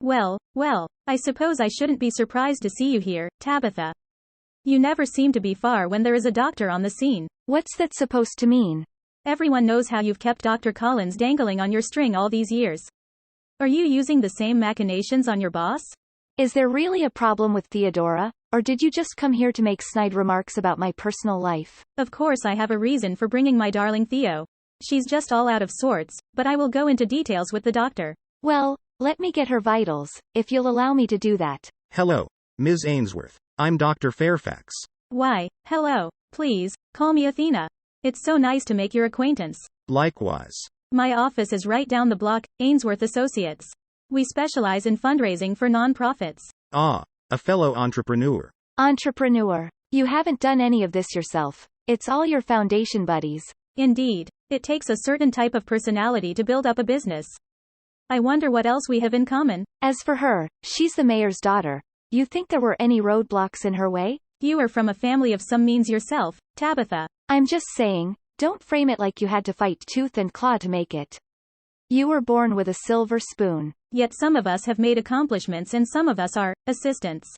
Well, I suppose I shouldn't be surprised to see you here, Tabitha. You never seem to be far when there is a doctor on the scene. What's that supposed to mean? Everyone knows how you've kept Dr. Collins dangling on your string all these years. Are you using the same machinations on your boss? Is there really a problem with Theodora, or did you just come here to make snide remarks about my personal life? Of course I have a reason for bringing my darling Theo. She's just all out of sorts, but I will go into details with the doctor. Well, let me get her vitals, if you'll allow me to do that. Hello, Ms. Ainsworth. I'm Dr. Fairfax. Why, hello. Please, call me Athena. It's so nice to make your acquaintance. Likewise. My office is right down the block, Ainsworth Associates. We specialize in fundraising for non-profits. Ah, a fellow entrepreneur. Entrepreneur. You haven't done any of this yourself. It's all your foundation buddies. Indeed. It takes a certain type of personality to build up a business. I wonder what else we have in common. As for her, she's the mayor's daughter. You think there were any roadblocks in her way? You are from a family of some means yourself, Tabitha. I'm just saying, don't frame it like you had to fight tooth and claw to make it. You were born with a silver spoon. Yet some of us have made accomplishments and some of us are assistants.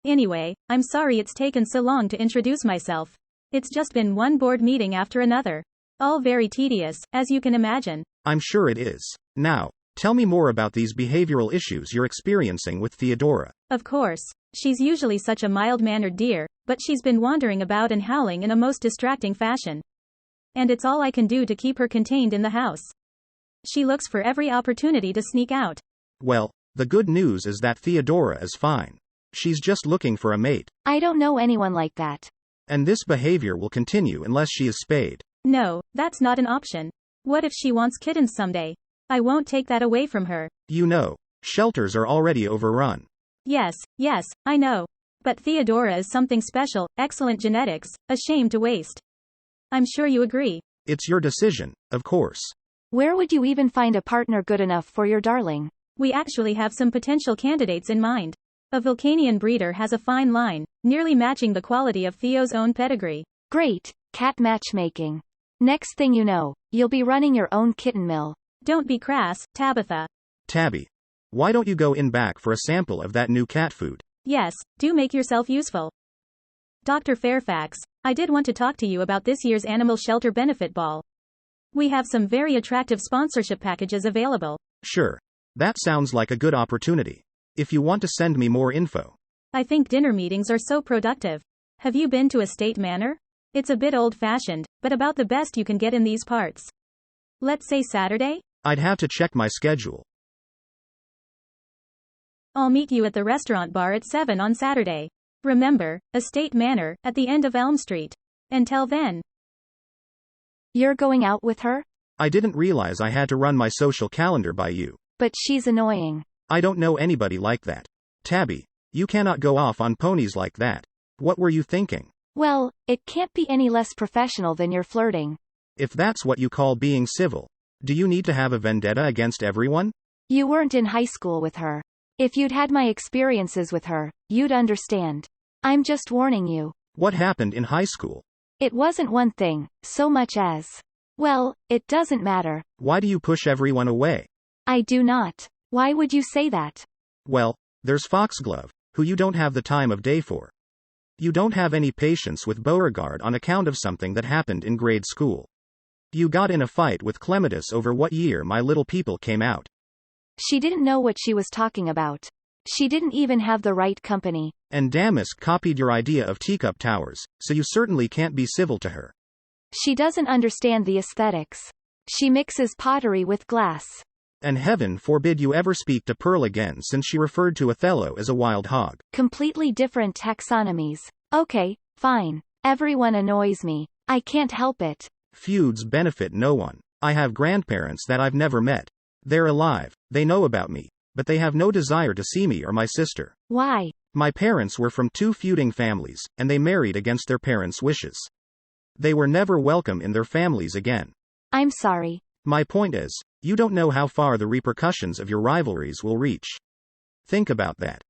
Anyway, I'm sorry it's taken so long to introduce myself. It's just been one board meeting after another. All very tedious, as you can imagine. I'm sure it is. Now, tell me more about these behavioral issues you're experiencing with Theodora. Of course. She's usually such a mild-mannered dear, but she's been wandering about and howling in a most distracting fashion. And it's all I can do to keep her contained in the house. She looks for every opportunity to sneak out. Well, the good news is that Theodora is fine. She's just looking for a mate. I don't know anyone like that. And this behavior will continue unless she is spayed. No, that's not an option. What if she wants kittens someday? I won't take that away from her. You know, shelters are already overrun. Yes, I know. But Theodora is something special, excellent genetics, a shame to waste. I'm sure you agree. It's your decision, of course. Where would you even find a partner good enough for your darling? We actually have some potential candidates in mind. A Vulcanian breeder has a fine line, nearly matching the quality of Theo's own pedigree. Great, cat matchmaking. Next thing you know, you'll be running your own kitten mill. Don't be crass, Tabitha. Tabby, why don't you go in back for a sample of that new cat food? Yes, do make yourself useful. Dr. Fairfax, I did want to talk to you about this year's Animal Shelter Benefit Ball. We have some very attractive sponsorship packages available. Sure. That sounds like a good opportunity. If you want to send me more info. I think dinner meetings are so productive. Have you been to a state manor? It's a bit old-fashioned, but about the best you can get in these parts. Let's say Saturday? I'd have to check my schedule. I'll meet you at the restaurant bar at 7 on Saturday. Remember, Estate Manor, at the end of Elm Street. Until then. You're going out with her? I didn't realize I had to run my social calendar by you. But she's annoying. I don't know anybody like that. Tabby, you cannot go off on ponies like that. What were you thinking? Well, it can't be any less professional than your flirting. If that's what you call being civil, do you need to have a vendetta against everyone? You weren't in high school with her. If you'd had my experiences with her, you'd understand. I'm just warning you. What happened in high school? It wasn't one thing, so much as. Well, it doesn't matter. Why do you push everyone away? I do not. Why would you say that? Well, there's Foxglove, who you don't have the time of day for. You don't have any patience with Beauregard on account of something that happened in grade school. You got in a fight with Clematis over what year My Little People came out. She didn't know what she was talking about. She didn't even have the right company. And Damask copied your idea of teacup towers, so you certainly can't be civil to her. She doesn't understand the aesthetics. She mixes pottery with glass. And heaven forbid you ever speak to Pearl again, since she referred to Othello as a wild hog. Completely different taxonomies. Okay, fine. Everyone annoys me. I can't help it. Feuds benefit no one. I have grandparents that I've never met. They're alive, they know about me, but they have no desire to see me or my sister. Why? My parents were from two feuding families, and they married against their parents' wishes. They were never welcome in their families again. I'm sorry. My point is, you don't know how far the repercussions of your rivalries will reach. Think about that.